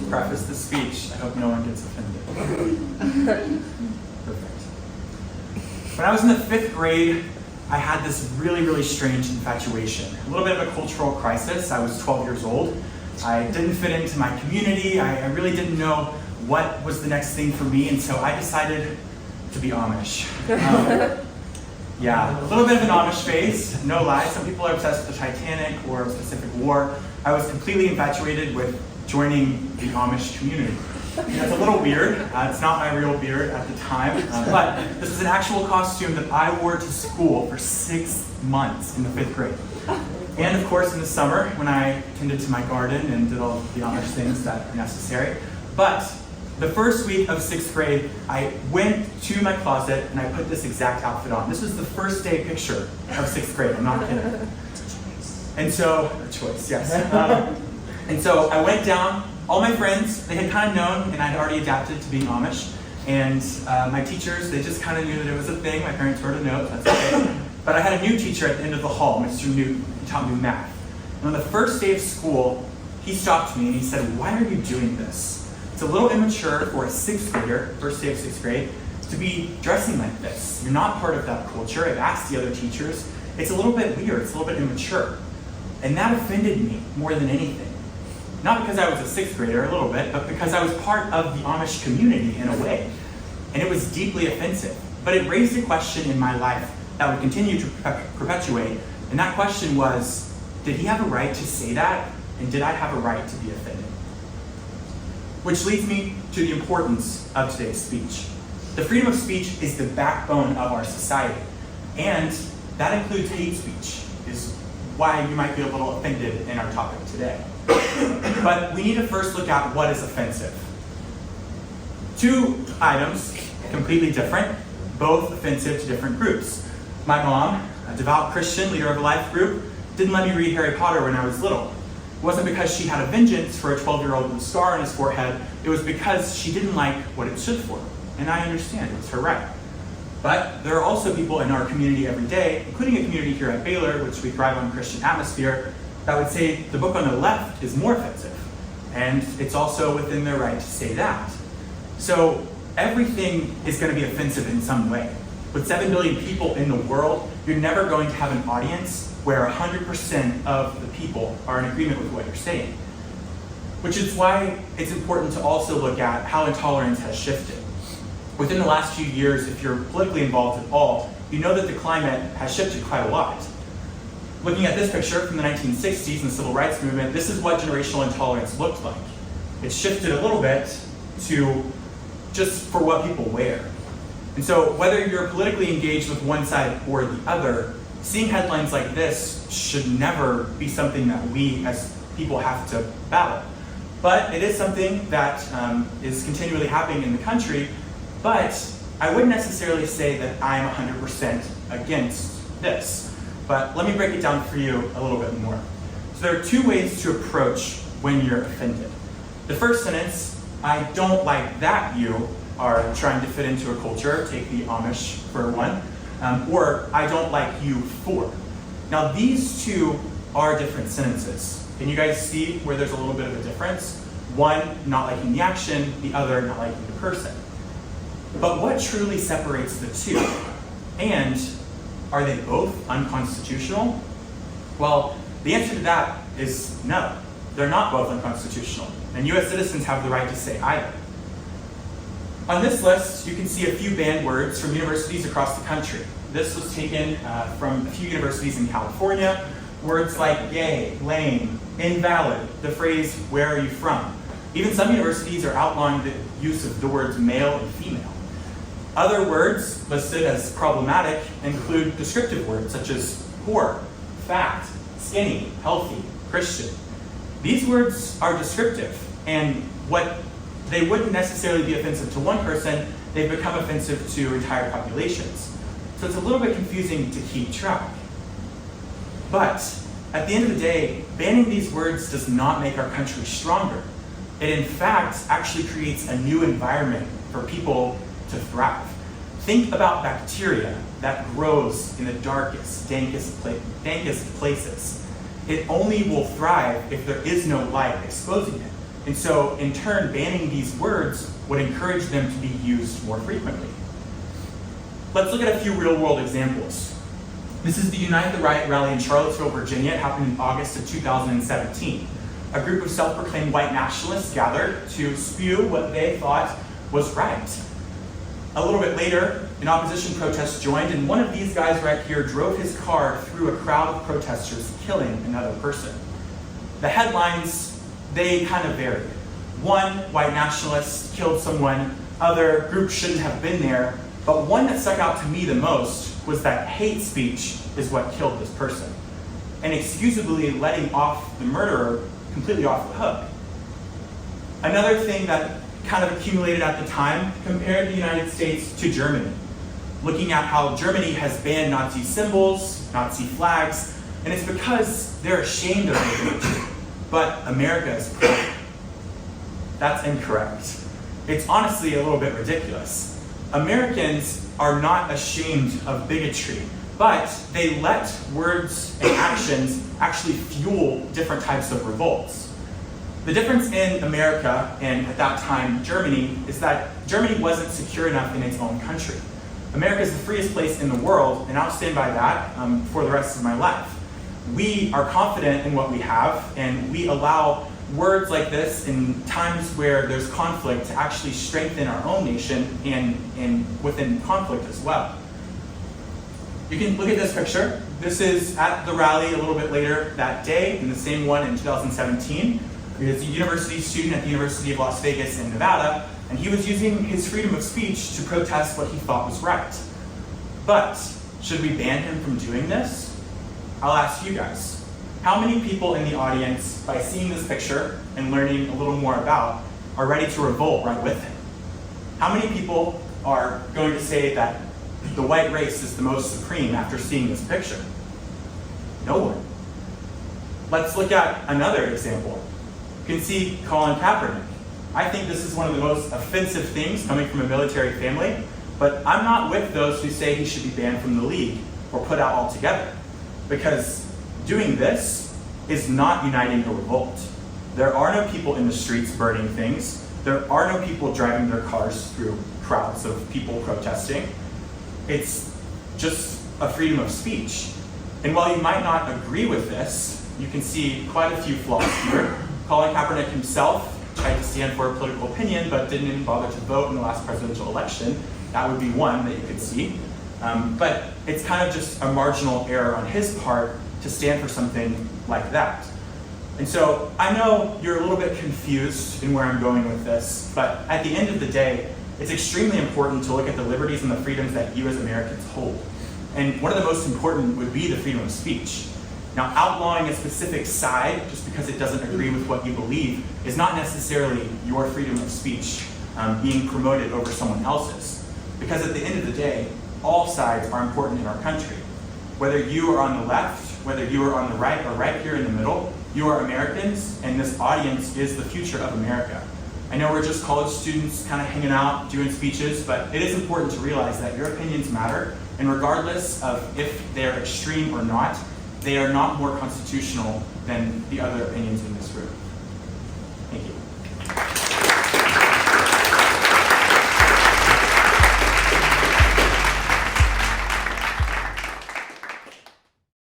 preface the speech. I hope no one gets offended. Perfect. When I was in the 5th grade, I had this really, really strange infatuation. A little bit of a cultural crisis. I was 12 years old. I didn't fit into my community. I really didn't know what was the next thing for me, and so I decided to be Amish. Yeah, a little bit of an Amish phase, no lie. Some people are obsessed with the Titanic or Pacific War. I was completely infatuated with joining the Amish community. It's a little weird. It's not my real beard at the time, but this is an actual costume that I wore to school for 6 months in the 5th grade. And of course in the summer when I tended to my garden and did all the Amish things that are necessary. But the first week of 6th grade, I went to my closet and I put this exact outfit on. This was the first day picture of 6th grade, I'm not kidding. And so, a choice, yes. And so I went down. All my friends, they had kind of known, and I'd already adapted to being Amish. And my teachers, they just kind of knew that it was a thing. My parents wrote a note, that's okay. But I had a new teacher at the end of the hall, Mr. Newton. He taught me math. And on the first day of school, he stopped me and he said, "Why are you doing this? It's a little immature for a 6th grader, first day of 6th grade, to be dressing like this. You're not part of that culture. I've asked the other teachers. It's a little bit weird, it's a little bit immature." And that offended me more than anything. Not because I was a 6th grader, a little bit, but because I was part of the Amish community in a way. And it was deeply offensive. But it raised a question in my life that would continue to perpetuate. And that question was, did he have a right to say that? And did I have a right to be offended? Which leads me to the importance of today's speech. The freedom of speech is the backbone of our society. And that includes hate speech, is why you might be a little offended in our topic today. But we need to first look at what is offensive. 2 items, completely different, both offensive to different groups. My mom, a devout Christian, leader of a life group, didn't let me read Harry Potter when I was little. It wasn't because she had a vengeance for a 12-year-old with a scar on his forehead. It was because she didn't like what it stood for. And I understand, it's her right. But there are also people in our community every day, including a community here at Baylor, which we thrive on Christian atmosphere, that would say the book on the left is more offensive. And it's also within their right to say that. So everything is going to be offensive in some way. With 7 billion people in the world, you're never going to have an audience where 100% of the people are in agreement with what you're saying. Which is why it's important to also look at how intolerance has shifted. Within the last few years, if you're politically involved at all, you know that the climate has shifted quite a lot. Looking at this picture from the 1960s and the Civil Rights Movement, this is what generational intolerance looked like. It's shifted a little bit to just for what people wear. And so whether you're politically engaged with one side or the other, seeing headlines like this should never be something that we as people have to battle. But it is something that is continually happening in the country, but I wouldn't necessarily say that I'm 100% against this. But let me break it down for you a little bit more. So there are 2 ways to approach when you're offended. The first sentence, I don't like that you are trying to fit into a culture, take the Amish for one, or I don't like you for. Now these 2 are different sentences. Can you guys see where there's a little bit of a difference? One, not liking the action, the other, not liking the person. But what truly separates the 2? And are they both unconstitutional? Well, the answer to that is no. They're not both unconstitutional. And US citizens have the right to say either. On this list, you can see a few banned words from universities across the country. This was taken from a few universities in California. Words like gay, lame, invalid, the phrase, where are you from? Even some universities are outlawing the use of the words male and female. Other words listed as problematic include descriptive words such as poor, fat, skinny, healthy, Christian. These words are descriptive, and what they wouldn't necessarily be offensive to one person, they've become offensive to entire populations. So it's a little bit confusing to keep track. But at the end of the day, banning these words does not make our country stronger. It in fact actually creates a new environment for people to thrive. Think about bacteria that grows in the darkest, dankest places. It only will thrive if there is no light exposing it. And so, in turn, banning these words would encourage them to be used more frequently. Let's look at a few real-world examples. This is the Unite the Right rally in Charlottesville, Virginia. It happened in August of 2017. A group of self-proclaimed white nationalists gathered to spew what they thought was right. A little bit later, an opposition protest joined, and one of these guys right here drove his car through a crowd of protesters, killing another person. The headlines, they kind of varied. One, white nationalist killed someone, other, group shouldn't have been there, but one that stuck out to me the most was that hate speech is what killed this person, and excusably letting off the murderer completely off the hook. Another thing that kind of accumulated at the time compared the United States to Germany, looking at how Germany has banned Nazi symbols, Nazi flags, and it's because they're ashamed of their bigotry, but America is proud. That's incorrect. It's honestly a little bit ridiculous. Americans are not ashamed of bigotry, but they let words and actions actually fuel different types of revolts. The difference in America and at that time Germany is that Germany wasn't secure enough in its own country. America is the freest place in the world, and I'll stand by that for the rest of my life. We are confident in what we have, and we allow words like this in times where there's conflict to actually strengthen our own nation and within conflict as well. You can look at this picture. This is at the rally a little bit later that day, and the same one in 2017. He's a university student at the University of Las Vegas in Nevada, and he was using his freedom of speech to protest what he thought was right. But should we ban him from doing this? I'll ask you guys. How many people in the audience, by seeing this picture and learning a little more about, are ready to revolt right with him? How many people are going to say that the white race is the most supreme after seeing this picture? No one. Let's look at another example. You can see Colin Kaepernick. I think this is one of the most offensive things coming from a military family, but I'm not with those who say he should be banned from the league or put out altogether, because doing this is not uniting a revolt. There are no people in the streets burning things. There are no people driving their cars through crowds of people protesting. It's just a freedom of speech. And while you might not agree with this, you can see quite a few flaws here. Colin Kaepernick himself tried to stand for a political opinion, but didn't even bother to vote in the last presidential election. That would be one that you could see. But it's kind of just a marginal error on his part to stand for something like that. And so I know you're a little bit confused in where I'm going with this, but at the end of the day, it's extremely important to look at the liberties and the freedoms that you as Americans hold. And one of the most important would be the freedom of speech. Now, outlawing a specific side just because it doesn't agree with what you believe is not necessarily your freedom of speech being promoted over someone else's. Because at the end of the day, all sides are important in our country. Whether you are on the left, whether you are on the right, or right here in the middle, you are Americans, and this audience is the future of America. I know we're just college students kind of hanging out, doing speeches, but it is important to realize that your opinions matter, and regardless of if they're extreme or not, they are not more constitutional than the other opinions in this room. Thank you.